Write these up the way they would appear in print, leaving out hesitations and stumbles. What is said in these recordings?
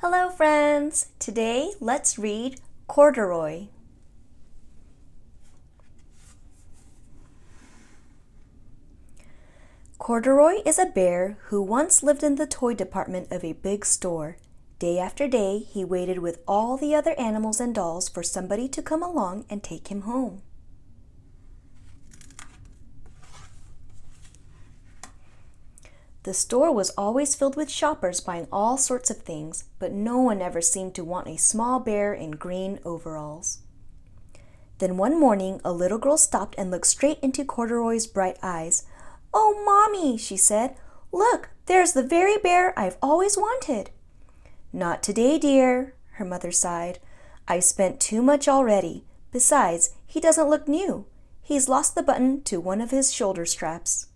Hello friends! Today let's read Corduroy. Corduroy is a bear who once lived in the toy department of a big store. Day after day, he waited with all the other animals and dolls for somebody to come along and take him home. The store was always filled with shoppers buying all sorts of things, but no one ever seemed to want a small bear in green overalls. Then one morning, a little girl stopped and looked straight into Corduroy's bright eyes. "Oh, Mommy," she said, "look, there's the very bear I've always wanted." "Not today, dear," her mother sighed. "I spent too much already. Besides, he doesn't look new. He's lost the button to one of his shoulder straps."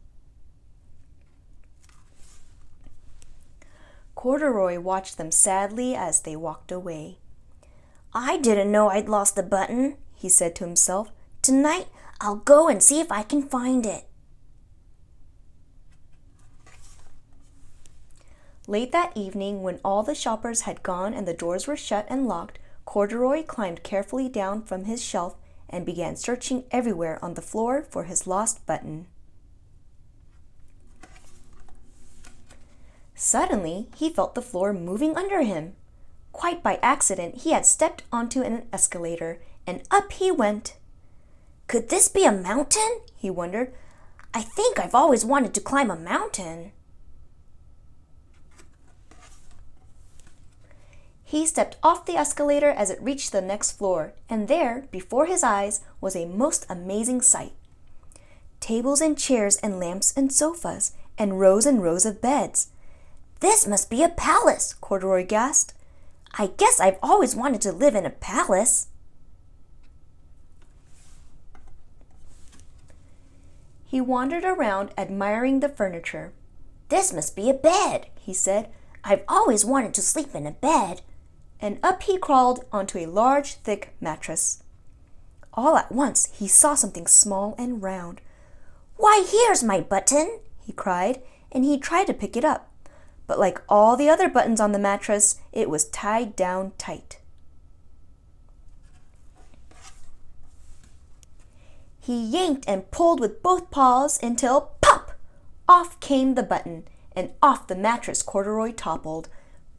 Corduroy watched them sadly as they walked away. "I didn't know I'd lost the button," he said to himself. "Tonight I'll go and see if I can find it." Late that evening, when all the shoppers had gone and the doors were shut and locked, Corduroy climbed carefully down from his shelf and began searching everywhere on the floor for his lost button. Suddenly, he felt the floor moving under him. Quite by accident, he had stepped onto an escalator, and up he went. "Could this be a mountain?" he wondered. "I think I've always wanted to climb a mountain." He stepped off the escalator as it reached the next floor, and there, before his eyes, was a most amazing sight. Tables and chairs and lamps and sofas, and rows of beds. "This must be a palace," Corduroy gasped. "I guess I've always wanted to live in a palace." He wandered around, admiring the furniture. "This must be a bed," he said. "I've always wanted to sleep in a bed." And up he crawled onto a large, thick mattress. All at once he saw something small and round. "Why, here's my button!" he cried, and he tried to pick it up. But like all the other buttons on the mattress, it was tied down tight. He yanked and pulled with both paws until, pop! Off came the button, and off the mattress Corduroy toppled.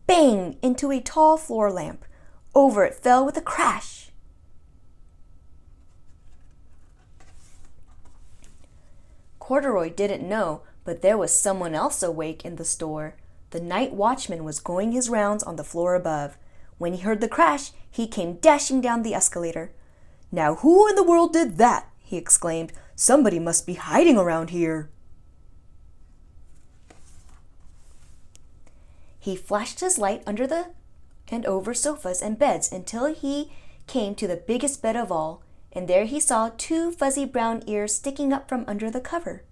Bang! Into a tall floor lamp. Over it fell with a crash. Corduroy didn't know, but there was someone else awake in the store. The night watchman was going his rounds on the floor above. When he heard the crash, he came dashing down the escalator. "Now who in the world did that?" he exclaimed. "Somebody must be hiding around here." He flashed his light under and over sofas and beds until he came to the biggest bed of all, and there he saw two fuzzy brown ears sticking up from under the cover.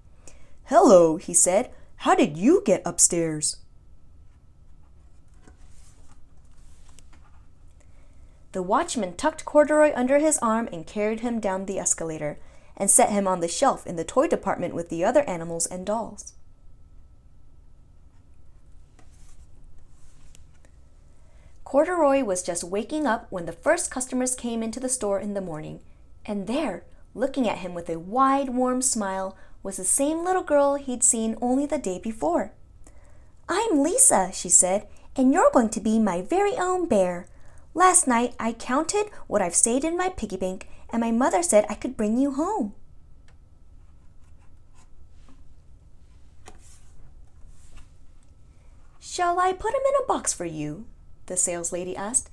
"Hello," he said. "How did you get upstairs?" The watchman tucked Corduroy under his arm and carried him down the escalator and set him on the shelf in the toy department with the other animals and dolls. Corduroy was just waking up when the first customers came into the store in the morning, and there, looking at him with a wide, warm smile, was the same little girl he'd seen only the day before. "I'm Lisa," she said, "and you're going to be my very own bear. Last night I counted what I've saved in my piggy bank, and my mother said I could bring you home." "Shall I put him in a box for you?" the saleslady asked.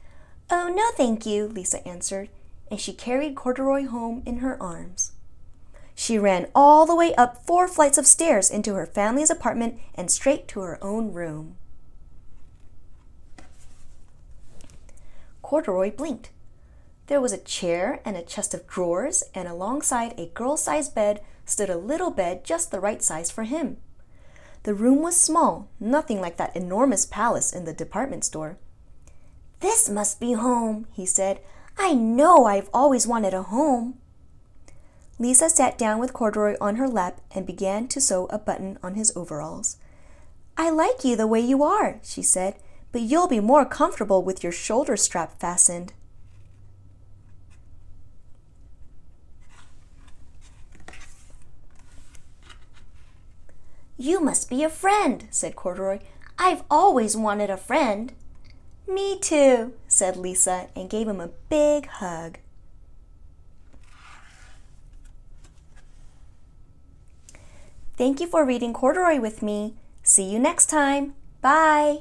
"Oh, no, thank you," Lisa answered, and she carried Corduroy home in her arms. She ran all the way up 4 flights of stairs into her family's apartment and straight to her own room. Corduroy blinked. There was a chair and a chest of drawers, and alongside a girl-sized bed stood a little bed just the right size for him. The room was small, nothing like that enormous palace in the department store. "This must be home," he said. "I know I've always wanted a home." Lisa sat down with Corduroy on her lap and began to sew a button on his overalls. "I like you the way you are," she said. but you'll be more comfortable with your shoulder strap fastened. You must be a friend, said Corduroy. I've always wanted a friend. Me too, said Lisa, and gave him a big hug. Thank you for reading Corduroy with me. See you next time. Bye.